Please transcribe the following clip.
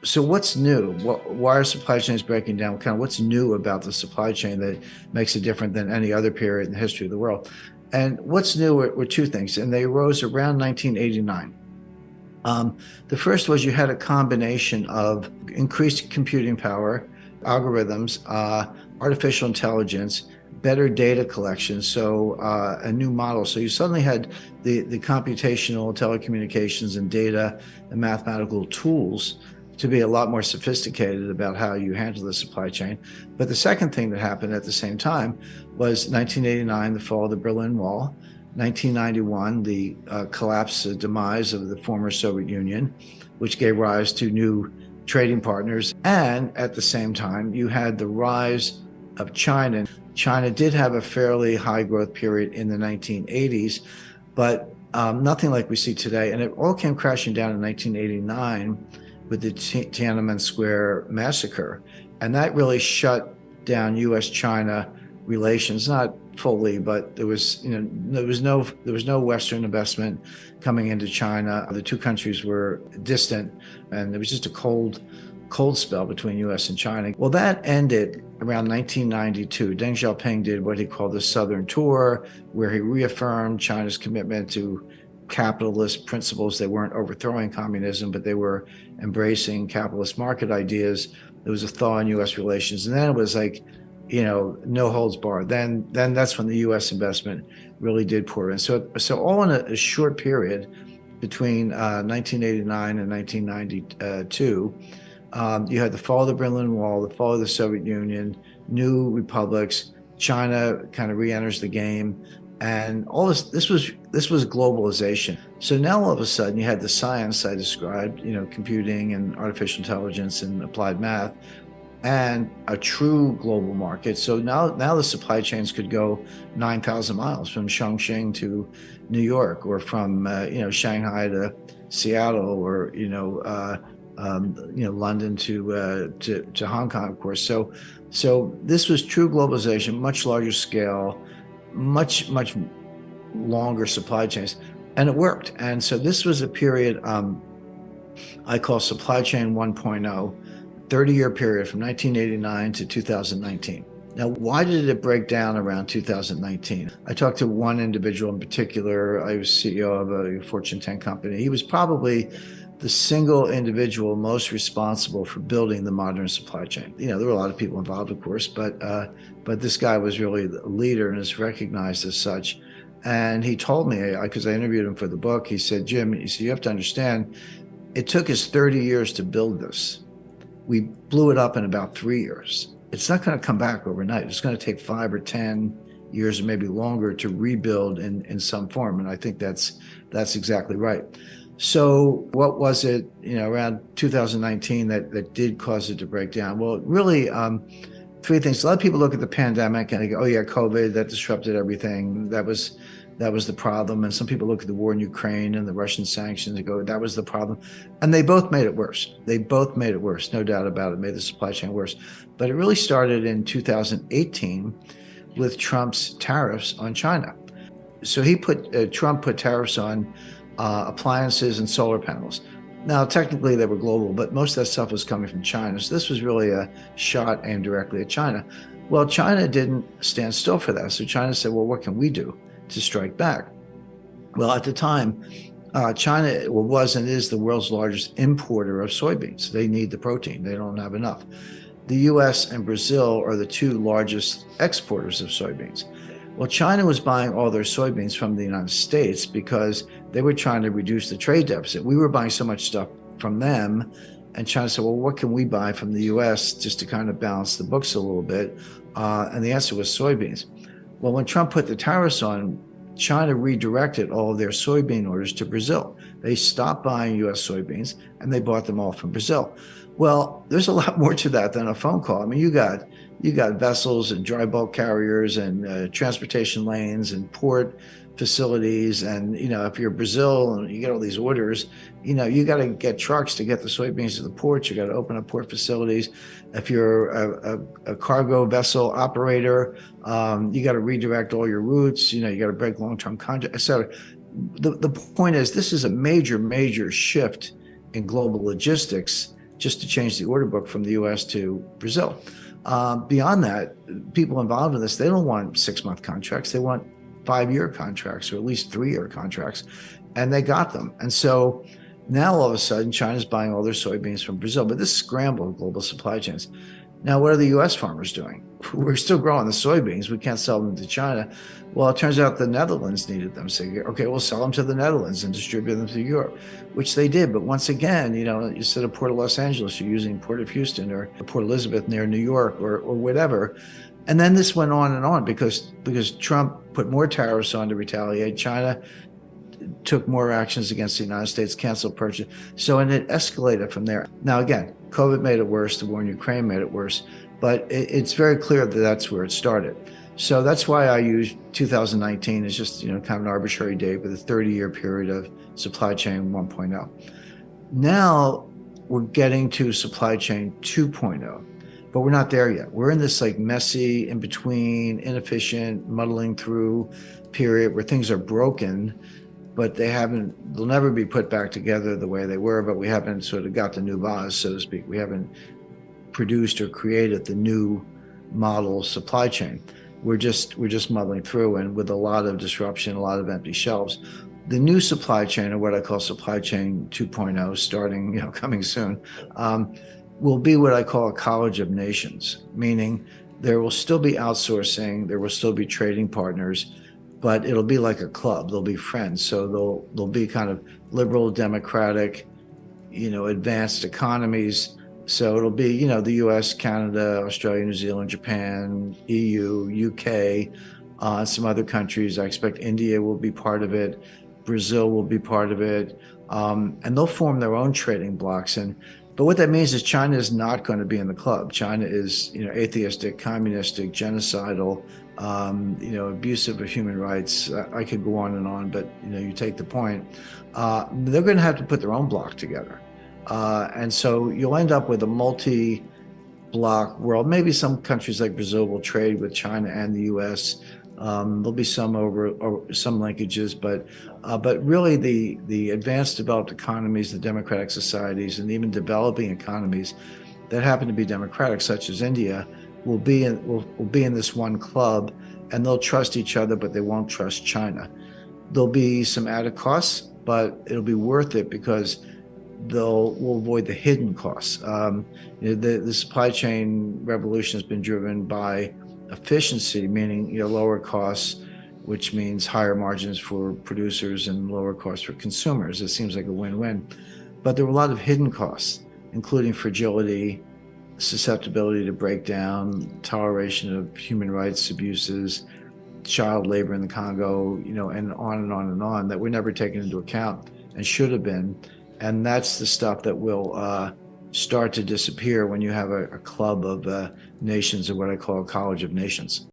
So what's new? Why are supply chains breaking down? What's new about the supply chain that makes it different than any other period in the history of the world? And what's new were two things, and they arose around 1989. The first was you had a combination of increased computing power, algorithms, artificial intelligence, better data collection, so a new model. So you suddenly had the computational telecommunications and data and mathematical tools to be a lot more sophisticated about how you handle the supply chain. But the second thing that happened at the same time was 1989, the fall of the Berlin Wall. 1991, the collapse, the demise of the former Soviet Union, which gave rise to new trading partners. And at the same time, you had the rise of China. China did have a fairly high growth period in the 1980s, but nothing like we see today. And it all came crashing down in 1989 with the Tiananmen Square massacre. And that really shut down U.S.-China relations, not fully, but there was no Western investment coming into China. The two countries were distant, and there was just a cold spell between U.S. and China. Well, that ended around 1992. Deng Xiaoping did what he called the Southern Tour, where he reaffirmed China's commitment to capitalist principles. They weren't overthrowing communism, but they were embracing capitalist market ideas. There was a thaw in U.S. relations, and then it was like, no holds barred. Then that's when the U.S. investment really did pour in. So all in a short period between 1989 and 1992, you had the fall of the Berlin Wall, the fall of the Soviet Union, new republics. China kind of re-enters the game, and all this was globalization. So now all of a sudden you had the science I described, computing and artificial intelligence and applied math, and a true global market. So now the supply chains could go 9,000 miles from Chongqing to New York, or from Shanghai to Seattle, or London to Hong Kong, of course. So this was true globalization, much larger scale, much longer supply chains, and it worked. And so this was a period I call supply chain 1.0. 30-year period from 1989 to 2019. Now, why did it break down around 2019? I talked to one individual in particular. I was CEO of a Fortune 10 company. He was probably the single individual most responsible for building the modern supply chain. There were a lot of people involved, of course, but this guy was really the leader and is recognized as such. And he told me, because I interviewed him for the book, he said, Jim, you have to understand, it took us 30 years to build this. We blew it up in about 3 years. It's not going to come back overnight. It's going to take 5 or 10 years, or maybe longer, to rebuild in some form. And I think that's exactly right. So what was it, around 2019 that did cause it to break down? Well, really, three things. A lot of people look at the pandemic and they go, oh yeah, COVID, that disrupted everything. That was the problem. And some people look at the war in Ukraine and the Russian sanctions and go, that was the problem. And they both made it worse. They both made it worse, no doubt about it, made the supply chain worse. But it really started in 2018 with Trump's tariffs on China. So Trump put tariffs on appliances and solar panels. Now, technically they were global, but most of that stuff was coming from China. So this was really a shot aimed directly at China. Well, China didn't stand still for that. So China said, well, what can we do to strike back? Well, at the time, China was and is the world's largest importer of soybeans. They need the protein. They don't have enough. The US and Brazil are the two largest exporters of soybeans. Well, China was buying all their soybeans from the United States because they were trying to reduce the trade deficit. We were buying so much stuff from them, and China said, well, what can we buy from the US just to kind of balance the books a little bit? And the answer was soybeans. Well, when Trump put the tariffs on, China redirected all of their soybean orders to Brazil. They stopped buying US soybeans and they bought them all from Brazil. Well, there's a lot more to that than a phone call. I mean, you got vessels and dry bulk carriers and transportation lanes and port facilities. And, if you're Brazil and you get all these orders, you got to get trucks to get the soybeans to the ports. You got to open up port facilities. If you're a cargo vessel operator, you got to redirect all your routes. You got to break long-term contracts, et cetera. The point is, this is a major shift in global logistics just to change the order book from the US to Brazil. Beyond that, people involved in this, they don't want 6-month contracts. They want 5-year contracts, or at least 3-year contracts. And they got them. And so now all of a sudden, China's buying all their soybeans from Brazil. But this scrambled global supply chains. Now, what are the US farmers doing? We're still growing the soybeans. We can't sell them to China. Well, it turns out the Netherlands needed them. So, okay, we'll sell them to the Netherlands and distribute them to Europe, which they did. But once again, instead of Port of Los Angeles, you're using Port of Houston or Port Elizabeth near New York or whatever. And then this went on and on because Trump put more tariffs on to retaliate. China took more actions against the United States, canceled purchase. So, and it escalated from there. Now, again, COVID made it worse. The war in Ukraine made it worse. But it's very clear that that's where it started. So that's why I use 2019 as just, kind of an arbitrary date with a 30-year period of supply chain 1.0. Now we're getting to supply chain 2.0, but we're not there yet. We're in this like messy, in between, inefficient, muddling through period where things are broken, but they'll never be put back together the way they were, but we haven't sort of got the new vase, so to speak. We haven't produced or created the new model supply chain. We're just muddling through, and with a lot of disruption, a lot of empty shelves. The new supply chain, or what I call supply chain 2.0, starting, coming soon, will be what I call a college of nations, meaning there will still be outsourcing, there will still be trading partners, but it'll be like a club. They'll be friends. So they'll be kind of liberal, democratic, advanced economies. So it'll be, the US, Canada, Australia, New Zealand, Japan, EU, UK, and some other countries. I expect India will be part of it. Brazil will be part of it. And they'll form their own trading blocks. But what that means is China is not going to be in the club. China is, atheistic, communistic, genocidal, abusive of human rights. I could go on and on, but, you take the point. They're going to have to put their own block together. And so you'll end up with a multi-block world. Maybe some countries like Brazil will trade with China and the US. There'll be some some linkages, but really the advanced developed economies, the democratic societies, and even developing economies that happen to be democratic, such as India, will be in this one club, and they'll trust each other, but they won't trust China. There'll be some added costs, but it'll be worth it because we'll avoid the hidden costs. The supply chain revolution has been driven by efficiency, meaning lower costs, which means higher margins for producers and lower costs for consumers. It seems like a win-win. But there were a lot of hidden costs, including fragility, susceptibility to breakdown, toleration of human rights abuses, child labor in the Congo, and on and on and on, that were never taken into account and should have been. And that's the stuff that will start to disappear when you have a club of nations, or what I call a college of nations.